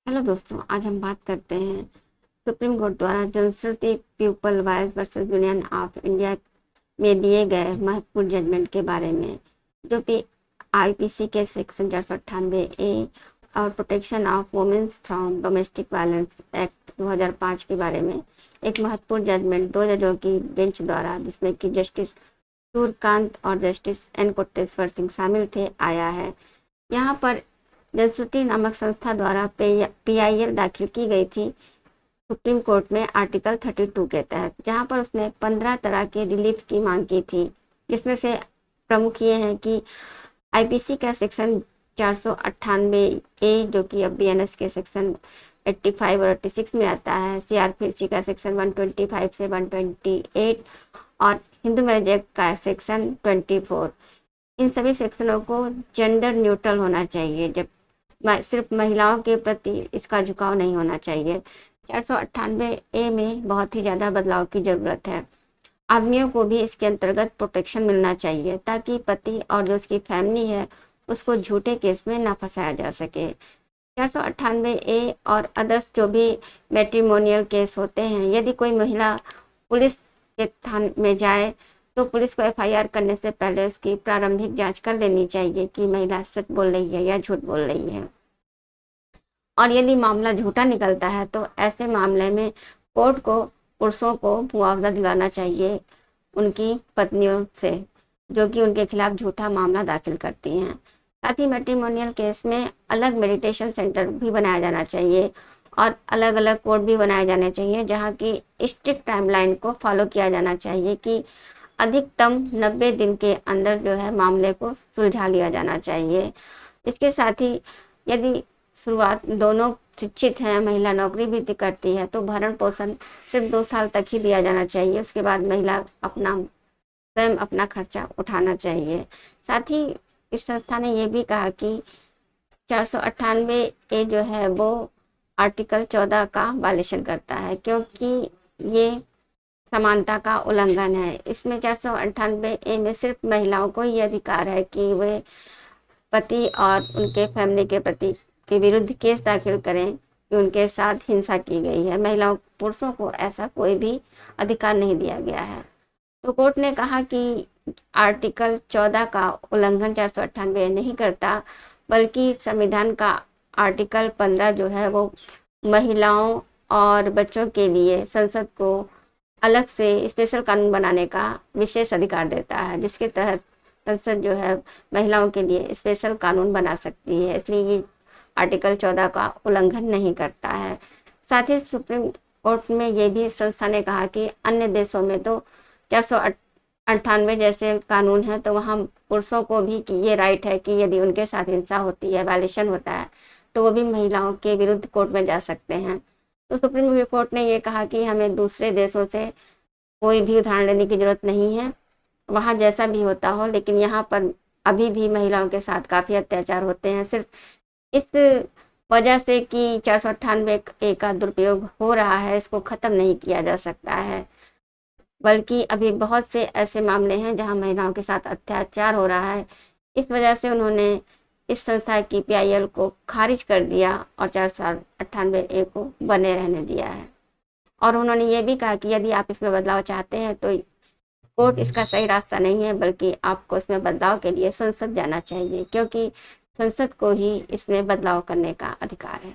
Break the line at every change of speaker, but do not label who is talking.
Hello दोस्तों, आज हम बात करते हैं सुप्रीम कोर्ट द्वारा Janshruti people wise versus union of India में दिए गए महत्वपूर्ण जजमेंट के बारे में, जो कि आईपीसी के सेक्शन 498A और protection of womens from domestic violence act 2005 के बारे में एक महत्वपूर्ण जजमेंट दो जजों की बेंच द्वारा, जिसमें कि जस्टिस सूर्यकांत और जस्टिस एन कोटेश्वर सिंह शामिल थे, आया है। यहाँ पर जनश्रुति नामक संस्था द्वारा पीआईएल दाखिल की गई थी सुप्रीम कोर्ट में आर्टिकल 32 के तहत, जहां पर उसने 15 तरह के रिलीफ की मांग की थी, जिसमें से प्रमुख ये हैं कि आईपीसी का सेक्शन 498A, जो कि अब बीएनएस के सेक्शन 85 और 86 में आता है, सीआरपीसी का सेक्शन 125 से 128 और हिंदू मैरिज एक्ट का सेक्शन 24। इन सभी सेक्शनों को जेंडर न्यूट्रल होना चाहिए, जब सिर्फ महिलाओं के प्रति इसका झुकाव नहीं होना चाहिए। 498A में बहुत ही ज़्यादा बदलाव की ज़रूरत है। आदमियों को भी इसके अंतर्गत प्रोटेक्शन मिलना चाहिए, ताकि पति और जो उसकी फैमिली है उसको झूठे केस में ना फंसाया जा सके। 498A और अदर्स जो भी मैट्रिमोनियल केस होते हैं, यदि कोई महिला पुलिस के थाने में जाए तो पुलिस को एफआईआर करने से पहले उसकी प्रारंभिक जांच कर लेनी चाहिए कि महिला सच बोल रही है या झूठ बोल रही है। और यदि मामला झूठा निकलता है तो ऐसे मामले में कोर्ट को पुरुषों को मुआवजा दिलाना चाहिए उनकी पत्नियों से, जो कि उनके खिलाफ झूठा मामला दाखिल करती हैं। साथ ही मैट्रिमोनियल केस में अलग मेडिटेशन सेंटर भी बनाया जाना चाहिए और अलग अलग कोर्ट भी बनाए जाने चाहिए, जहाँ की स्ट्रिक्ट टाइमलाइन को फॉलो किया जाना चाहिए कि अधिकतम 90 दिन के अंदर जो है मामले को सुलझा लिया जाना चाहिए। इसके साथ ही यदि शुरुआत दोनों शिक्षित हैं, महिला नौकरी भी करती है, तो भरण पोषण सिर्फ 2 साल तक ही दिया जाना चाहिए। उसके बाद महिला स्वयं अपना खर्चा उठाना चाहिए। साथ ही इस संस्था ने ये भी कहा कि 498A जो है वो आर्टिकल 14 का वायलेशन करता है, क्योंकि ये समानता का उल्लंघन है। इसमें 498A में सिर्फ महिलाओं को ये अधिकार है कि वे पति और उनके फैमिली के प्रति के विरुद्ध केस दाखिल करें कि उनके साथ हिंसा की गई है। महिलाओं पुरुषों को ऐसा कोई भी अधिकार नहीं दिया गया है। तो कोर्ट ने कहा कि आर्टिकल 14 का उल्लंघन 498 नहीं करता, बल्कि संविधान का आर्टिकल 15 जो है वो महिलाओं और बच्चों के लिए संसद को अलग से स्पेशल कानून बनाने का विशेष अधिकार देता है, जिसके तहत संसद जो है महिलाओं के लिए स्पेशल कानून बना सकती है। इसलिए ये आर्टिकल 14 का उल्लंघन नहीं करता है। साथ ही सुप्रीम कोर्ट में ये भी संस्था ने कहा कि अन्य देशों में तो 498 जैसे कानून है, तो वहाँ पुरुषों को भी कि ये राइट है कि यदि उनके साथ हिंसा होती है, वायलेशन होता है, तो वो भी महिलाओं के विरुद्ध कोर्ट में जा सकते हैं। तो सुप्रीम कोर्ट ने ये कहा कि हमें दूसरे देशों से कोई भी उदाहरण लेने की जरूरत नहीं है, वहाँ जैसा भी होता हो, लेकिन यहाँ पर अभी भी महिलाओं के साथ काफ़ी अत्याचार होते हैं। सिर्फ इस वजह से कि 498A का दुरुपयोग हो रहा है, इसको ख़त्म नहीं किया जा सकता है, बल्कि अभी बहुत से ऐसे मामले हैं जहाँ महिलाओं के साथ अत्याचार हो रहा है। इस वजह से उन्होंने इस संस्था की पीआईएल को खारिज कर दिया और 498A को बने रहने दिया है। और उन्होंने ये भी कहा कि यदि आप इसमें बदलाव चाहते हैं तो कोर्ट इसका सही रास्ता नहीं है, बल्कि आपको इसमें बदलाव के लिए संसद जाना चाहिए, क्योंकि संसद को ही इसमें बदलाव करने का अधिकार है।